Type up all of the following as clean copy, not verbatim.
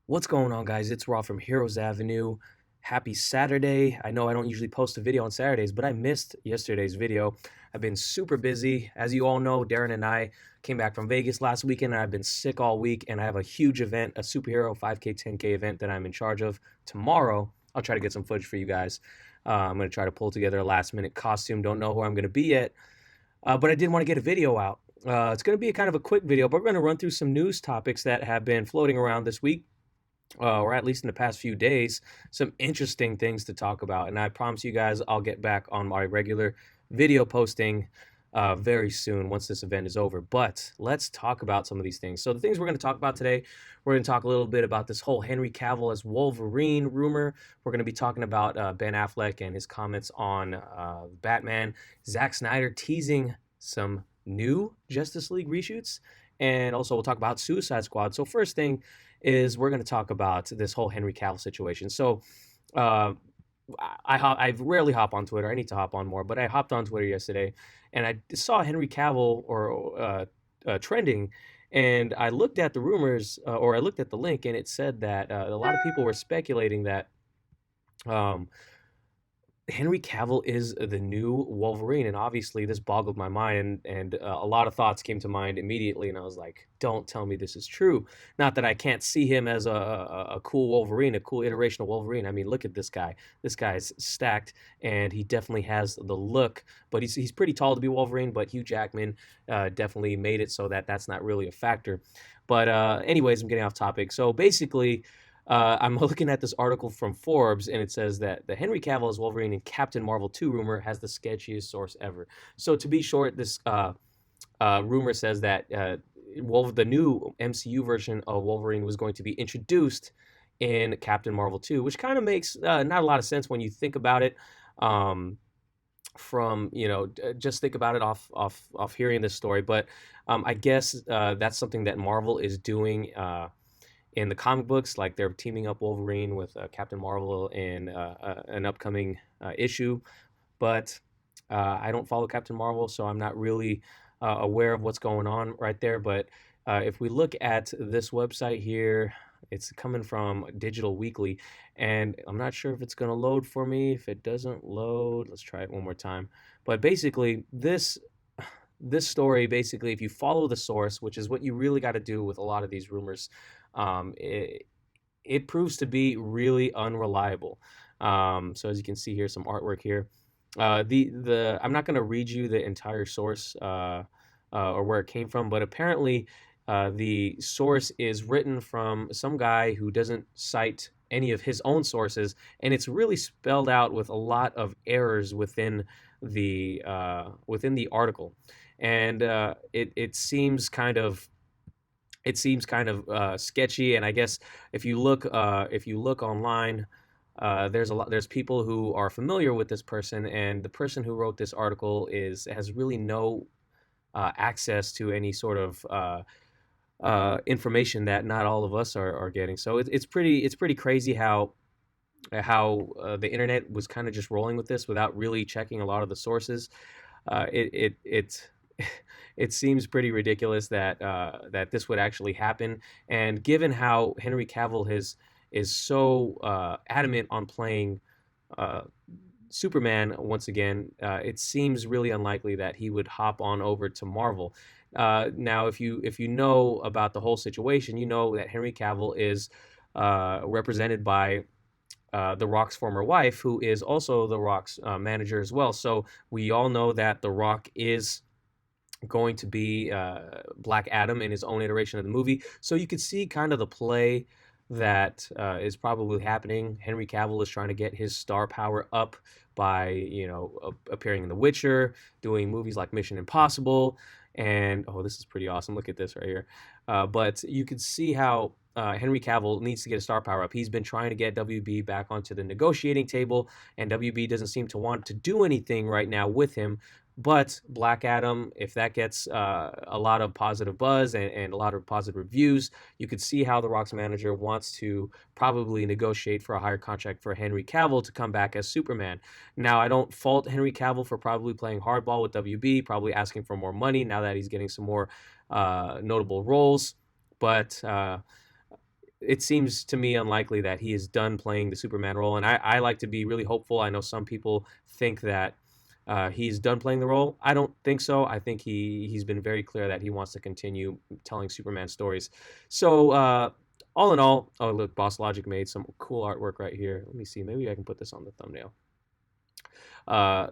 What's going on, guys? It's Raw from Heroes Avenue. Happy Saturday. I know I don't usually post a video on Saturdays, but I missed yesterday's video. I've been super busy. As you all know, Darren and I came back from Vegas last weekend, and I've been sick all week, and I have a huge event, a superhero 5K, 10K event that I'm in charge of tomorrow. I'll try to get some footage for you guys. I'm going to try to pull together a last-minute costume. Don't know who I'm going to be yet, but I did want to get a video out. It's going to be a kind of a quick video, but we're going to run through some news topics that have been floating around this week, or at least in the past few days, some interesting things to talk about. And I promise you guys, I'll get back on my regular video posting very soon once this event is over. But let's talk about some of these things. So the things we're going to talk about today, we're going to talk a little bit about this whole Henry Cavill as Wolverine rumor. We're going to be talking about Ben Affleck and his comments on Batman, Zack Snyder teasing some new Justice League reshoots, and also we'll talk about Suicide Squad. So first thing is we're going to talk about this whole Henry Cavill situation. So I rarely hop on Twitter. I need to hop on more, but I hopped on Twitter yesterday, and I saw Henry Cavill trending, and I looked at the rumors, or I looked at the link, and it said that a lot of people were speculating that Henry Cavill is the new Wolverine, and obviously this boggled my mind, and a lot of thoughts came to mind immediately, and I was like, "Don't tell me this is true." Not that I can't see him as a cool Wolverine, a cool iteration of Wolverine. I mean, look at this guy. This guy's stacked, and he definitely has the look. But he's pretty tall to be Wolverine. But Hugh Jackman definitely made it so that that's not really a factor. But anyways, I'm getting off topic. So basically, I'm looking at this article from Forbes, and it says that the Henry Cavill as Wolverine in Captain Marvel 2 rumor has the sketchiest source ever. So to be short, this rumor says that the new MCU version of Wolverine was going to be introduced in Captain Marvel 2, which kind of makes not a lot of sense when you think about it. From just think about it off hearing this story, but I guess that's something that Marvel is doing in the comic books. Like, they're teaming up Wolverine with Captain Marvel in an upcoming issue. But I don't follow Captain Marvel, so I'm not really aware of what's going on right there. But if we look at this website here, it's coming from Digital Weekly, and I'm not sure if it's going to load for me. If it doesn't load, let's try it one more time. But basically, this story, basically, if you follow the source, which is what you really got to do with a lot of these rumors, it proves to be really unreliable. So as you can see here, some artwork here. I'm not going to read you the entire source or where it came from, but apparently the source is written from some guy who doesn't cite any of his own sources, and it's really spelled out with a lot of errors within the article, and it seems kind of sketchy. And I guess if you look online, there's people who are familiar with this person, and the person who wrote this article has really no access to any sort of information that not all of us are getting. So it's pretty crazy how the internet was kind of just rolling with this without really checking a lot of the sources. It seems pretty ridiculous that this would actually happen. And given how Henry Cavill is so adamant on playing Superman once again, it seems really unlikely that he would hop on over to Marvel. Now, if you know about the whole situation, you know that Henry Cavill is represented by The Rock's former wife, who is also The Rock's manager as well. So we all know that The Rock is going to be Black Adam in his own iteration of the movie. So you could see kind of the play that is probably happening. Henry Cavill is trying to get his star power up by appearing in The Witcher, doing movies like Mission Impossible, and oh, this is pretty awesome. Look at this right here. But you could see how Henry Cavill needs to get a star power up. He's been trying to get WB back onto the negotiating table, and WB doesn't seem to want to do anything right now with him. But Black Adam, if that gets a lot of positive buzz and a lot of positive reviews, you could see how The Rock's manager wants to probably negotiate for a higher contract for Henry Cavill to come back as Superman. Now, I don't fault Henry Cavill for probably playing hardball with WB, probably asking for more money now that he's getting some more notable roles. But it seems to me unlikely that he is done playing the Superman role, and I like to be really hopeful. I know some people think that he's done playing the role. I don't think so. I think he's been very clear that he wants to continue telling Superman stories. So all in all, oh look, Boss Logic made some cool artwork right here. Let me see. Maybe I can put this on the thumbnail. Uh,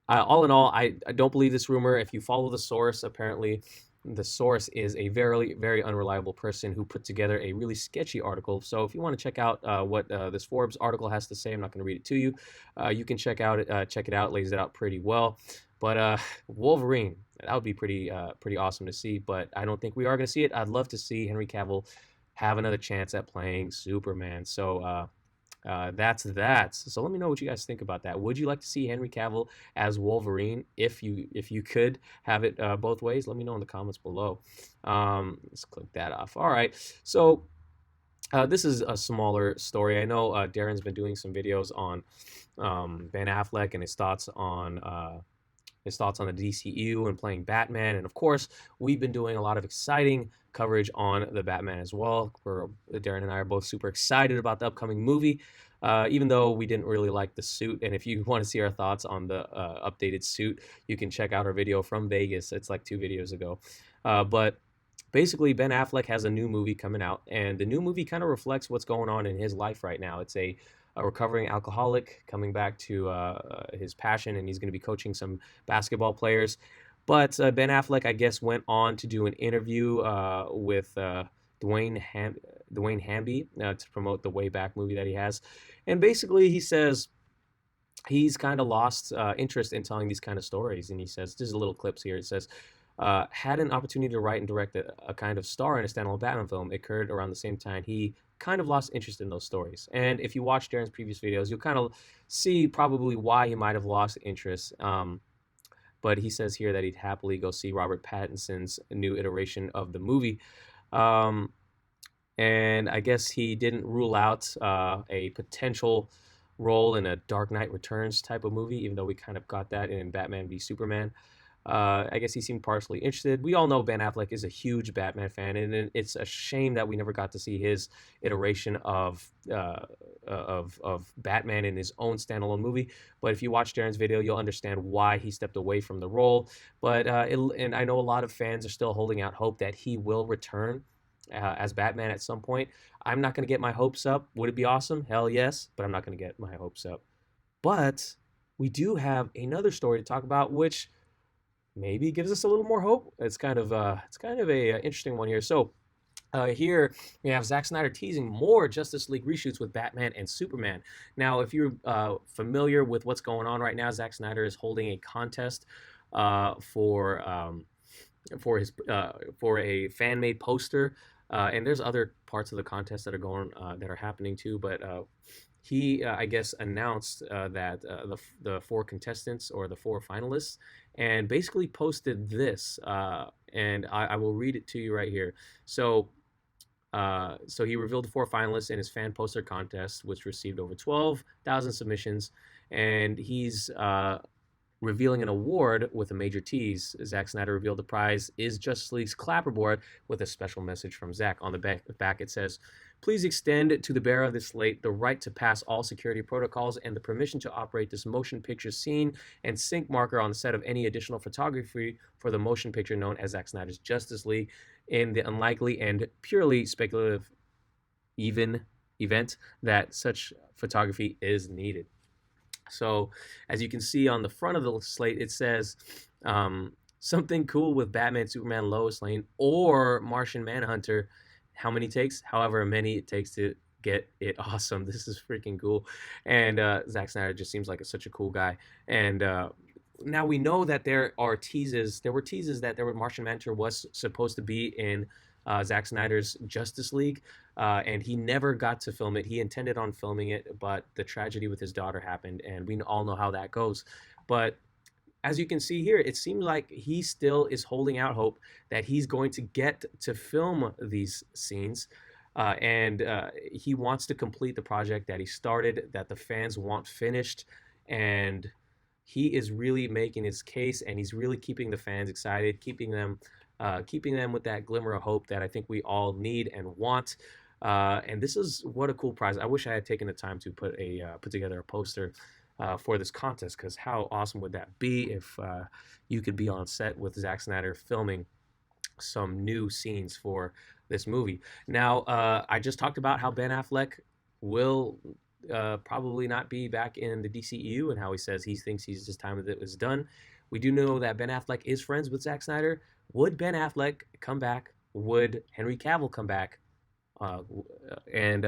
all in all, I don't believe this rumor. If you follow the source, apparently the source is a very, very unreliable person who put together a really sketchy article. So if you want to check out what this Forbes article has to say, I'm not going to read it to you. You can check it out, lays it out pretty well. But Wolverine, that would be pretty awesome to see. But I don't think we are going to see it. I'd love to see Henry Cavill have another chance at playing Superman. So that's that. So let me know what you guys think about that. Would you like to see Henry Cavill as Wolverine if you could have it both ways? Let me know in the comments below. Let's click that off. All right. So this is a smaller story. I know Darren's been doing some videos on Ben Affleck and his thoughts on the DCU and playing Batman. And of course, we've been doing a lot of exciting coverage on the Batman as well. Darren and I are both super excited about the upcoming movie, even though we didn't really like the suit. And if you want to see our thoughts on the updated suit, you can check out our video from Vegas. It's like 2 videos ago. But basically, Ben Affleck has a new movie coming out, and the new movie kind of reflects what's going on in his life right now. It's a recovering alcoholic coming back to his passion, and he's going to be coaching some basketball players. But Ben Affleck, I guess, went on to do an interview with Dwayne Hamby to promote the Way Back movie that he has. And basically, he says he's kind of lost interest in telling these kind of stories. And he says, there's a little clips here. It says, had an opportunity to write and direct a kind of star in a standalone Batman film. It occurred around the same time he kind of lost interest in those stories. And if you watch Darren's previous videos, you'll kind of see probably why he might have lost interest. But he says here that he'd happily go see Robert Pattinson's new iteration of the movie. And I guess he didn't rule out a potential role in a Dark Knight Returns type of movie, even though we kind of got that in Batman v Superman. I guess he seemed partially interested. We all know Ben Affleck is a huge Batman fan, and it's a shame that we never got to see his iteration of Batman in his own standalone movie. But if you watch Darren's video, you'll understand why he stepped away from the role. But and I know a lot of fans are still holding out hope that he will return as Batman at some point. I'm not going to get my hopes up. Would it be awesome? Hell yes, but I'm not going to get my hopes up. But we do have another story to talk about, which maybe gives us a little more hope. It's kind of a interesting one here. So here we have Zack Snyder teasing more Justice League reshoots with Batman and Superman. Now, if you're familiar with what's going on right now, Zack Snyder is holding a contest for a fan-made poster, and there's other parts of the contest that are happening too. But he, I guess, announced that the 4 contestants or the 4 finalists, and basically posted this, and I will read it to you right here. So he revealed the 4 finalists in his fan poster contest, which received over 12,000 submissions, and he's revealing an award with a major tease. Zack Snyder revealed the prize is Justice League's clapperboard with a special message from Zack. On the back it says, please extend to the bearer of this slate the right to pass all security protocols and the permission to operate this motion picture scene and sync marker on the set of any additional photography for the motion picture known as Zack Snyder's Justice League in the unlikely and purely speculative event that such photography is needed. So, as you can see on the front of the slate, it says something cool with Batman, Superman, Lois Lane, or Martian Manhunter. How many takes? However many it takes to get it awesome. This is freaking cool. And Zack Snyder just seems like such a cool guy. And now we know that there were teases that Martian Manhunter was supposed to be in Zack Snyder's Justice League, and he never got to film it. He intended on filming it, but the tragedy with his daughter happened, and we all know how that goes. But as you can see here, it seems like he still is holding out hope that he's going to get to film these scenes, and he wants to complete the project that he started, that the fans want finished, and he is really making his case, and he's really keeping the fans excited, keeping them with that glimmer of hope that I think we all need and want. And this is what a cool prize. I wish I had taken the time to put together a poster for this contest, because how awesome would that be if you could be on set with Zack Snyder filming some new scenes for this movie. Now, I just talked about how Ben Affleck will probably not be back in the DCEU, and how he says he thinks his time with it is done. We do know that Ben Affleck is friends with Zack Snyder. Would Ben Affleck come back? Would Henry Cavill come back? And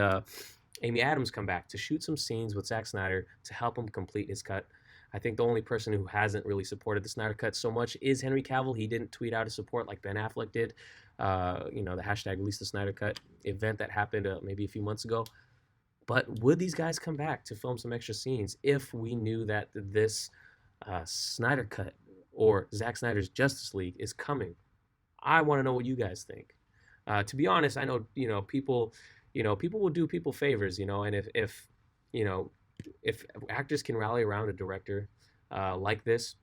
Amy Adams come back to shoot some scenes with Zack Snyder to help him complete his cut? I think the only person who hasn't really supported the Snyder Cut so much is Henry Cavill. He didn't tweet out his support like Ben Affleck did. The hashtag release the Snyder Cut event that happened maybe a few months ago. But would these guys come back to film some extra scenes if we knew that this Snyder Cut or Zack Snyder's Justice League is coming? I want to know what you guys think. To be honest, I know people will do people favors, and if actors can rally around a director like this,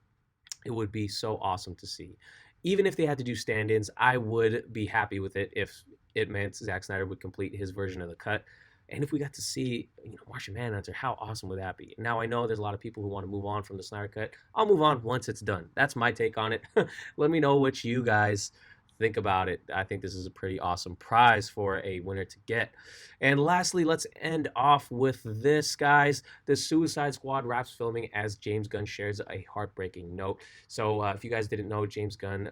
it would be so awesome to see. Even if they had to do stand-ins, I would be happy with it if it meant Zack Snyder would complete his version of the cut. And if we got to see, Martian Manhunter, how awesome would that be? Now, I know there's a lot of people who want to move on from the Snyder Cut. I'll move on once it's done. That's my take on it. Let me know what you guys think about it. I think this is a pretty awesome prize for a winner to get. And lastly, let's end off with this, guys. The Suicide Squad wraps filming as James Gunn shares a heartbreaking note. So if you guys didn't know, James Gunn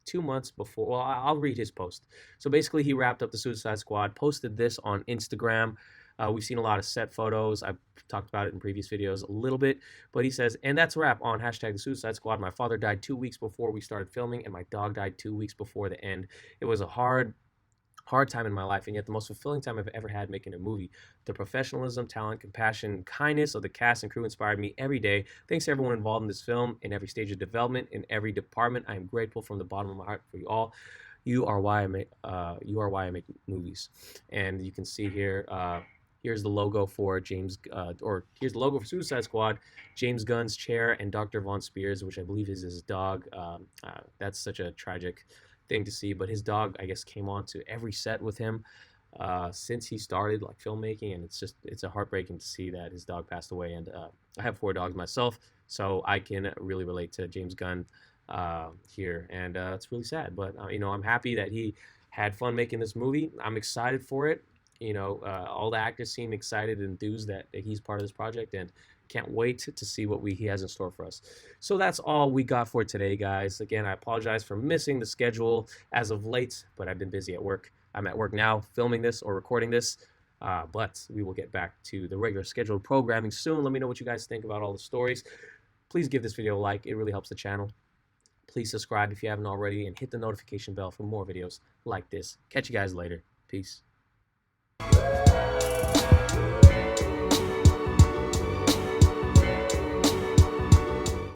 2 months before, well, I'll read his post. So basically, he wrapped up the Suicide Squad, posted this on Instagram. We've seen a lot of set photos. I've talked about it in previous videos a little bit, but he says, and that's a wrap on hashtag the Suicide Squad. My father died 2 weeks before we started filming, and my dog died 2 weeks before the end. It was a hard time in my life, and yet the most fulfilling time I've ever had making a movie. The professionalism, talent, compassion, kindness of the cast and crew inspired me every day. Thanks to everyone involved in this film, in every stage of development, in every department. I am grateful from the bottom of my heart for you all. You are why I make movies. And you can see here, here's the logo for here's the logo for Suicide Squad, James Gunn's chair, and Dr. Von Spears, which I believe is his dog. That's such a tragic thing to see, but his dog, I guess, came on to every set with him since he started filmmaking, and it's a heartbreaking to see that his dog passed away. And I have 4 dogs myself, so I can really relate to James Gunn here, and it's really sad. But I'm happy that he had fun making this movie. I'm excited for it. All the actors seem excited and enthused that he's part of this project, and can't wait to see what he has in store for us. So that's all we got for today, guys. Again, I apologize for missing the schedule as of late, but I've been busy at work. I'm at work now filming this or recording this, but we will get back to the regular scheduled programming soon. Let me know what you guys think about all the stories. Please give this video a like. It really helps the channel. Please subscribe if you haven't already, and hit the notification bell for more videos like this. Catch you guys later. Peace.